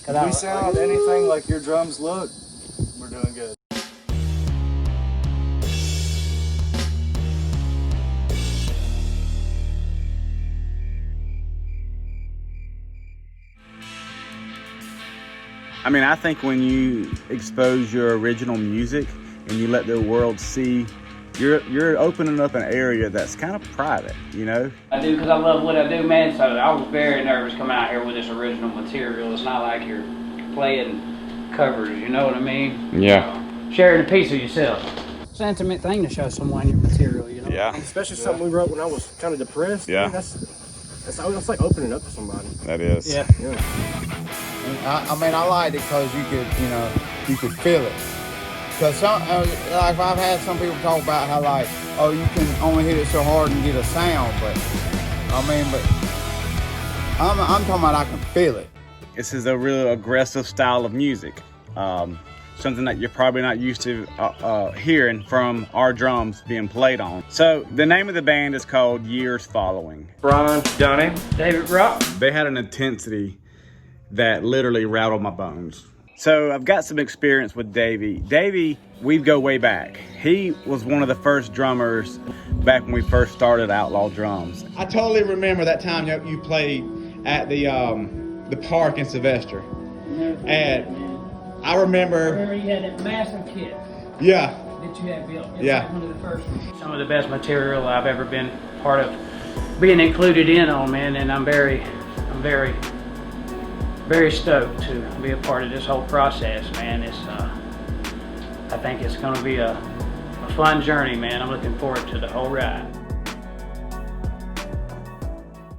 If we sound anything like your drums look, we're doing good. I mean, I think when you expose your original music and you let the world see, you're opening up an area that's kind of private, you know? I do because I love what I do, man, so I was very nervous coming out here with this original material. It's not like you're playing covers, you know what I mean? Yeah. Sharing a piece of yourself. It's an intimate thing to show someone your material, you know? Yeah. Especially something we wrote when I was kind of depressed. Yeah. Man, that's like opening up to somebody. That is. Yeah. I mean, I liked it because you could, you know, you could feel it. Because some, like I've had some people talk about how like, oh, you can only hit it so hard and get a sound, but I mean, but I'm talking about I can feel it. This is a real aggressive style of music. Something that you're probably not used to hearing from our drums being played on. So the name of the band is called Years Following. Brian, Johnny, David Rock. They had an intensity that literally rattled my bones. So I've got some experience with Davey. Davey, we go way back. He was one of the first drummers back when we first started Outlaw Drums. I totally remember that time you played at the park in Sylvester. And I remember you had that massive kit yeah. that you had built. It's Yeah. like one of the first ones. Some of the best material I've ever been part of being included in on, man, and I'm very stoked to be a part of this whole process, man. It's I think it's going to be a fun journey, man. I'm looking forward to the whole ride.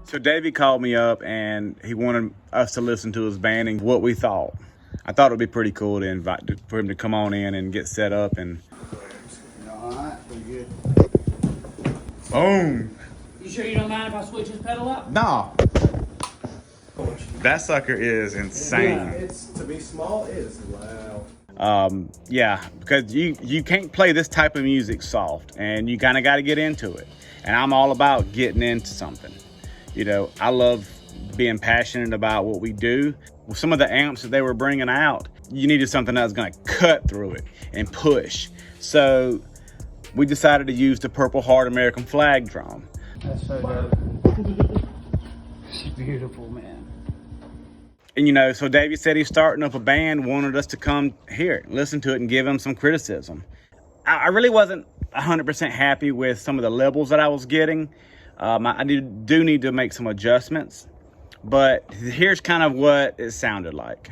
So Davey called me up and he wanted us to listen to his band and what we thought. I thought it would be pretty cool to for him to come on in and get set up and. All right, pretty good. Boom. You sure you don't mind if I switch this pedal up? No. That sucker is insane. Yeah, it's to be small. It is loud. Yeah, because you can't play this type of music soft, and you kind of got to get into it. And I'm all about getting into something. You know, I love being passionate about what we do. With some of the amps that they were bringing out, you needed something that was going to cut through it and push. So we decided to use the Purple Heart American flag drum. That's so dope. It's beautiful, man. And you know, so Davey said he's starting up a band, wanted us to come here, listen to it, and give him some criticism. I really wasn't 100% happy with some of the levels that I was getting. I do need to make some adjustments, but here's kind of what it sounded like.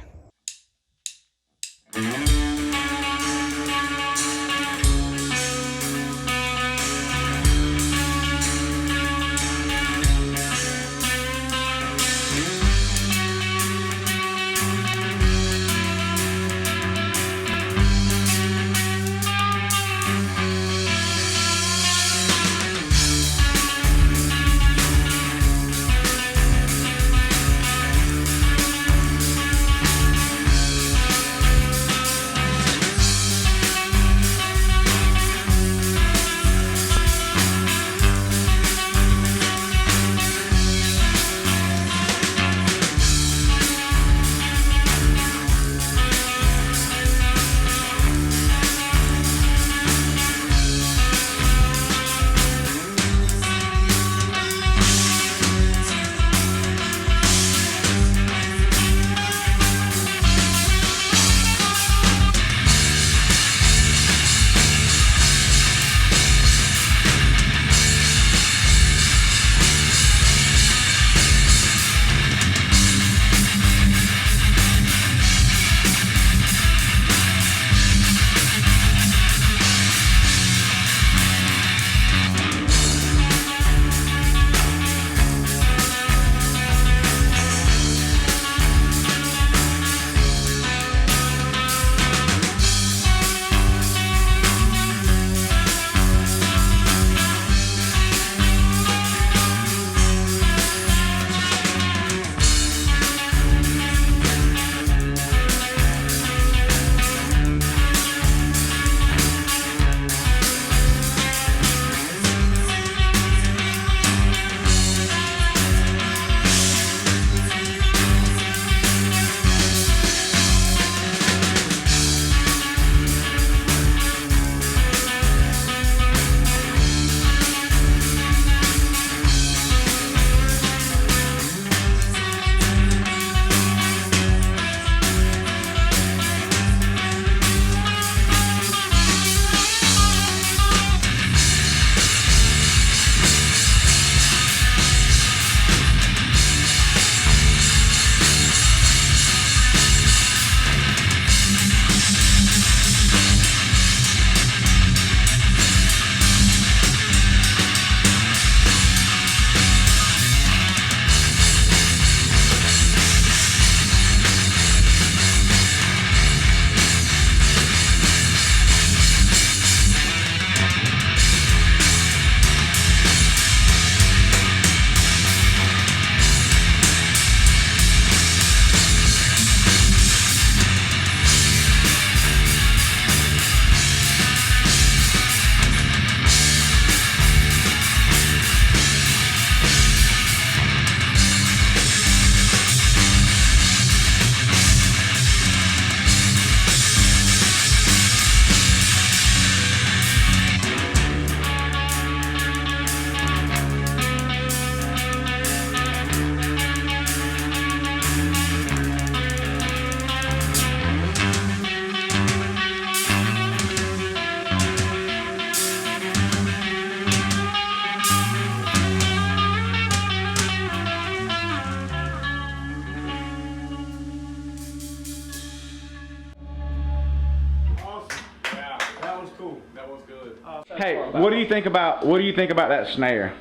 Hey, what do you think about that snare?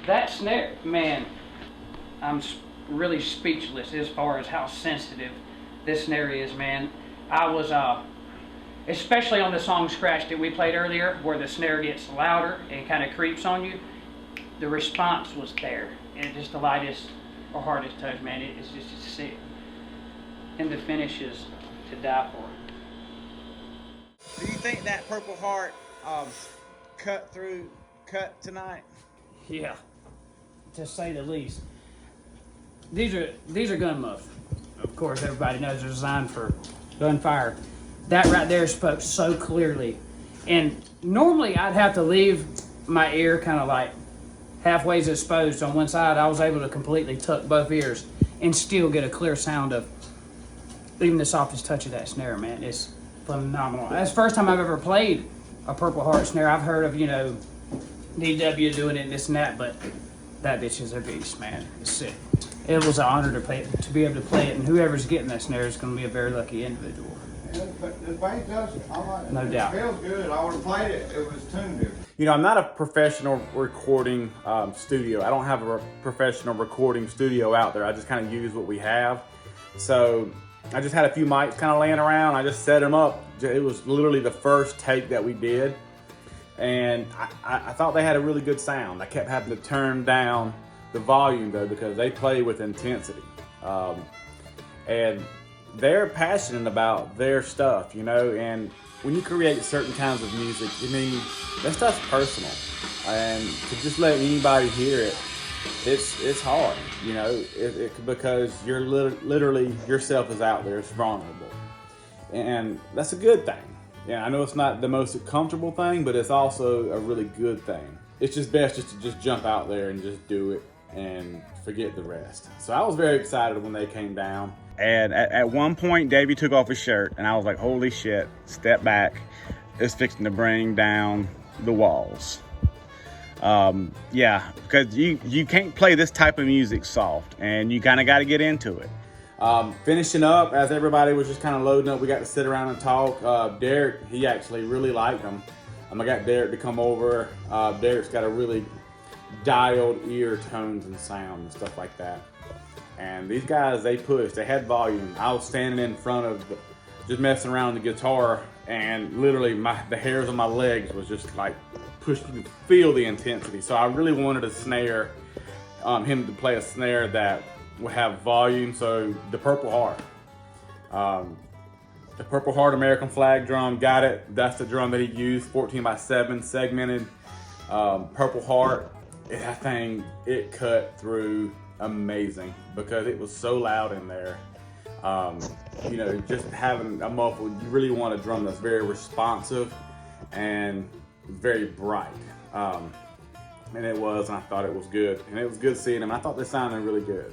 That snare, man, I'm really speechless as far as how sensitive this snare is, man. I was, especially on the song Scratch that we played earlier, where the snare gets louder and kind of creeps on you, the response was there. And just the lightest or hardest touch, man, it's just sick. And the finish is to die for. Do you think that Purple Heart cut tonight? Yeah, to say the least. These are gun muffs. Of course, everybody knows they're designed for gunfire. That right there spoke so clearly. And normally I'd have to leave my ear kind of like halfway exposed on one side. I was able to completely tuck both ears and still get a clear sound of even the softest touch of that snare, man. It's phenomenal. That's the first time I've ever played a Purple Heart snare. I've heard of, DW doing it and this and that, but that bitch is a beast, man. It's sick. It was an honor to be able to play it, and whoever's getting that snare is going to be a very lucky individual. The bass does it. I like it. No doubt. It feels good. I would have played it. It was tuned different. I'm not a professional recording studio. I don't have a professional recording studio out there. I just kind of use what we have. So I just had a few mics kind of laying around. I just set them up. It was literally the first take that we did. And I thought they had a really good sound. I kept having to turn down the volume though, because they play with intensity. And they're passionate about their stuff, and when you create certain kinds of music, that stuff's personal. And to just let anybody hear it, it's hard, because you're literally yourself is out there, it's vulnerable. And that's a good thing. Yeah, I know it's not the most comfortable thing, but it's also a really good thing. It's just best just to jump out there and just do it and forget the rest. So I was very excited when they came down. And at one point, Davey took off his shirt, and I was like, holy shit, step back. It's fixing to bring down the walls. Yeah, because you can't play this type of music soft, and you kind of got to get into it. Finishing up, as everybody was just kind of loading up, we got to sit around and talk. Derek, he actually really liked them. I got Derek to come over. Derek's got a really dialed ear tones and sound and stuff like that. And these guys, they pushed. They had volume. I was standing in front of, just messing around with the guitar, and literally the hairs on my legs was just like pushed. You could feel the intensity. So I really wanted a snare, him to play a snare that would have volume. So the Purple Heart. The Purple Heart American flag drum, got it. That's the drum that he used, 14x7 segmented Purple Heart. That thing, it cut through amazing because it was so loud in there. Just having a muffle, you really want a drum that's very responsive and very bright. And it was, and I thought it was good. And it was good seeing them. I thought they sounded really good.